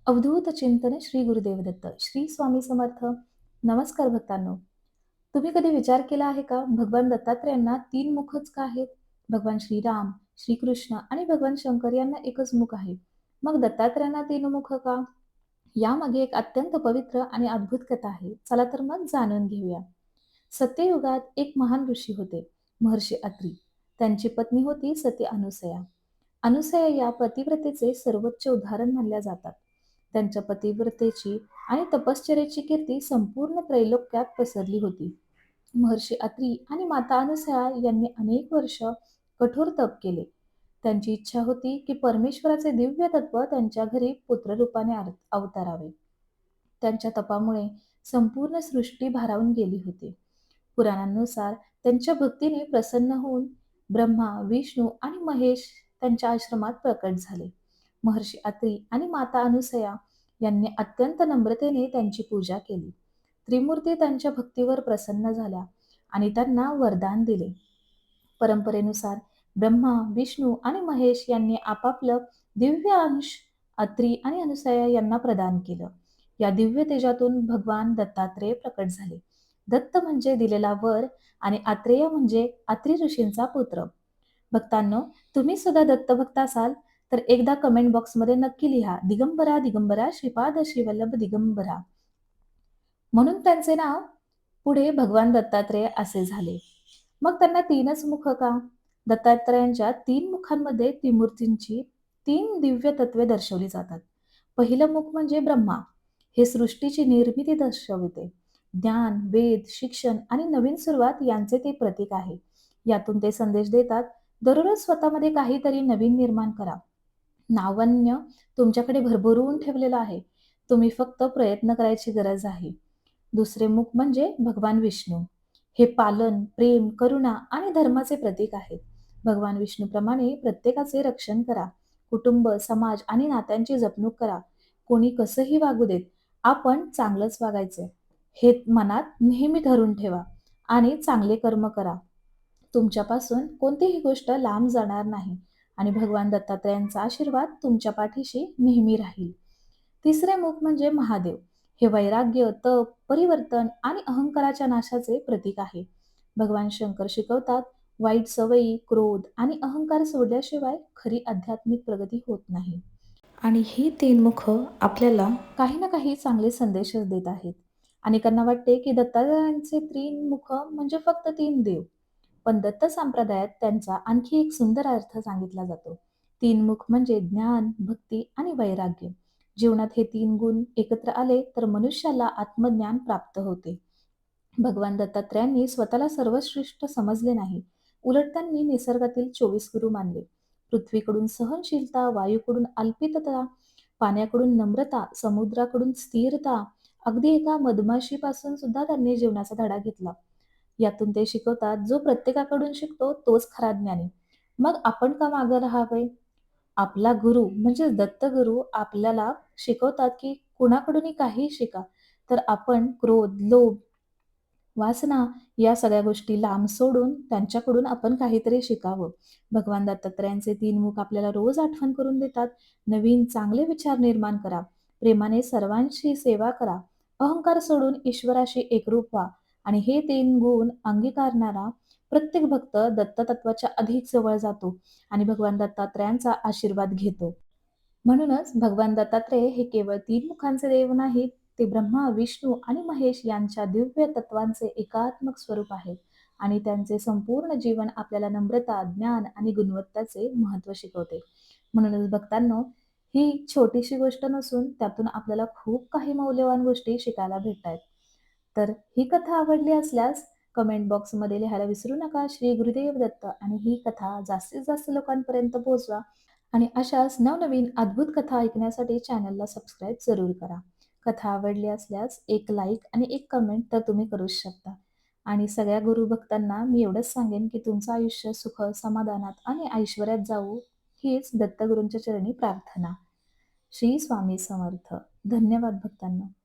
अवधूत चिंतन श्री गुरुदेव दत्त श्री स्वामी समर्थ. नमस्कार भक्तांनो. तुम्ही कधी विचार केला आहे का, भगवान दत्तात्रेयांना तीन मुखच का आहेत? भगवान श्रीराम, श्रीकृष्ण आणि भगवान शंकर यांना एकच मुख आहे. मग दत्तात्रेयांना तीन मुख का? यामागे एक अत्यंत पवित्र आणि अद्भुत कथा आहे. चला तर मग जाणून घेऊया. सत्ययुगात एक महान ऋषी होते, महर्षी अत्री. त्यांची पत्नी होती सती अनुसया. अनुसया या पतिव्रतेचे सर्वोच्च उदाहरण मानल्या जातात. त्यांच्या पतिव्रतेची आणि तपश्चर्येची कीर्ती संपूर्ण त्रैलोक्यात पसरली होती. महर्षी अत्री आणि माता अनुसया यांनी अनेक वर्ष कठोर तप केले. त्यांची इच्छा होती की परमेश्वराचे दिव्य तत्व त्यांच्या घरी पुत्ररूपाने अवतरावे. त्यांच्या तपामुळे संपूर्ण सृष्टी भारावून गेली होती. पुराणांनुसार त्यांच्या भक्तीने प्रसन्न होऊन ब्रह्मा, विष्णू आणि महेश त्यांच्या आश्रमात प्रकट झाले. महर्षी अत्री आणि माता अनुसया यांनी अत्यंत नम्रतेने त्यांची पूजा केली. त्रिमूर्ती त्यांच्या भक्तीवर प्रसन्न झाल्या आणि त्यांना वरदान दिले. परंपरेनुसार ब्रह्मा, विष्णू आणि महेश यांनी आपापलं दिव्य अंश अत्री आणि अनुसया यांना प्रदान केलं. या दिव्य तेजातून भगवान दत्तात्रेय प्रकट झाले. दत्त म्हणजे दिलेला वर आणि आत्रेय म्हणजे अत्री ऋषींचा पुत्र. भक्तांनो, तुम्ही सुद्धा दत्तभक्त असाल तर एकदा कमेंट बॉक्समध्ये नक्की लिहा, दिगंबरा दिगंबरा श्रीपाद श्रीवल्लभ दिगंबरा. म्हणून त्यांचे नाव पुढे भगवान दत्तात्रेय असे झाले. मग त्यांना तीनच मुख का? दत्तात्रेयांच्या तीन मुखांमध्ये त्रिमूर्तींची तीन दिव्य तत्वे दर्शवली जातात. पहिलं मुख म्हणजे ब्रह्मा. हे सृष्टीची निर्मिती दर्शवते. ज्ञान, वेद, शिक्षण आणि नवीन सुरुवात यांचे ते प्रतीक आहे. यातून ते संदेश देतात, दररोज स्वतःमध्ये काहीतरी नवीन निर्माण करा. नावन्य तुमच्याकडे भरभरून ठेवलेलं आहे. तुम्ही फक्त प्रयत्न करायची गरज आहे. दुसरे मुख म्हणजे भगवान विष्णू. हे पालन, प्रेम, करुणा आणि धर्माचे प्रतीक आहेत. भगवान विष्णूप्रमाणे प्रत्येकाचे रक्षण करा. कुटुंब, समाज आणि नात्यांची जपणूक करा. कोणी कसंही वागू देत, आपण चांगलंच वागायचं. हे मनात नेहमी धरून ठेवा आणि चांगले कर्म करा. तुमच्यापासून कोणतीही गोष्ट लांब जाणार नाही आणि भगवान दत्तात्रेयांचा आशीर्वाद तुमच्या पाठीशी नेहमी राहील. तिसरे मुख म्हणजे महादेव. हे वैराग्य, तप, परिवर्तन आणि अहंकाराच्या नाशाचे प्रतीक आहे. भगवान शंकर शिकवतात, वाईट सवयी, क्रोध आणि अहंकार सोडल्याशिवाय खरी आध्यात्मिक प्रगती होत नाही. आणि ही तीन मुख आपल्याला काही ना काही चांगले संदेशच देत आहेत. अनेकांना वाटते की दत्तात्रेयांचे तीन मुख म्हणजे फक्त तीन देव. पण दत्त संप्रदायात त्यांचा आणखी एक सुंदर अर्थ सांगितला जातो. तीन मुख म्हणजे ज्ञान, भक्ती आणि वैराग्य. जीवनात हे तीन गुण एकत्र आले तर मनुष्याला आत्मज्ञान प्राप्त होते. भगवान दत्तात्रेयांनी स्वतःला सर्वश्रेष्ठ समजले नाही. उलट त्यांनी निसर्गातील 24 गुरु मानले. पृथ्वीकडून सहनशीलता, वायूकडून अल्पितता, पाण्याकडून नम्रता, समुद्राकडून स्थिरता, अगदी एका मधमाशीपासून सुद्धा त्यांनी जीवनाचा धडा घेतला. यातून ते शिकवतात, जो प्रत्येकाकडून शिकतो तोच खरा ज्ञानी. मग आपण का मागे राहावे? आपला गुरु म्हणजे दत्तगुरु आपल्याला शिकवतात की कुणाकडूनही काही शिका. तर आपण क्रोध, लोभ, वासना या सगळ्या गोष्टी लांब सोडून त्यांच्याकडून आपण काहीतरी शिकावं. भगवान दत्तात्रेयांचे तीन मुख आपल्याला रोज आठवण करून देतात. नवीन चांगले विचार निर्माण करा. प्रेमाने सर्वांची सेवा करा. अहंकार सोडून ईश्वराशी एकरूप व्हा. आणि हे तीन गुण अंगीकारणारा प्रत्येक भक्त दत्ततत्वाच्या अधिक जवळ जातो आणि भगवान दत्तात्रेयांचा आशीर्वाद घेतो. म्हणूनच भगवान दत्तात्रेय हे केवळ तीन मुखांचे देव नाहीत, ते ब्रह्मा, विष्णू आणि महेश यांच्या दिव्य तत्वांचे एकात्मक स्वरूप आहेत आणि त्यांचे संपूर्ण जीवन आपल्याला नम्रता, ज्ञान आणि गुणवत्ताचे महत्त्व शिकवते. म्हणूनच भक्तांनो, ही छोटीशी गोष्ट नसून त्यातून आपल्याला खूप काही मौल्यवान गोष्टी शिकायला भेटतायत. तर ही कथा आवडली असल्यास कमेंट बॉक्समध्ये लिहायला विसरू नका. श्री गुरुदेव दत्त. आणि ही कथा जास्तीत जास्त लोकांपर्यंत पोहोचवा. आणि अशाच नवनवीन अद्भुत कथा ऐकण्यासाठी चॅनलला सबस्क्राईब जरूर करा. कथा आवडली असल्यास एक लाईक आणि एक कमेंट तर तुम्ही करूच शकता. आणि सगळ्या गुरुभक्तांना मी एवढंच सांगेन की तुमचं आयुष्य सुख, समाधानात आणि ऐश्वर्यात जाऊ, हीच दत्तगुरूंच्या चरणी प्रार्थना. श्री स्वामी समर्थ. धन्यवाद भक्तांनो.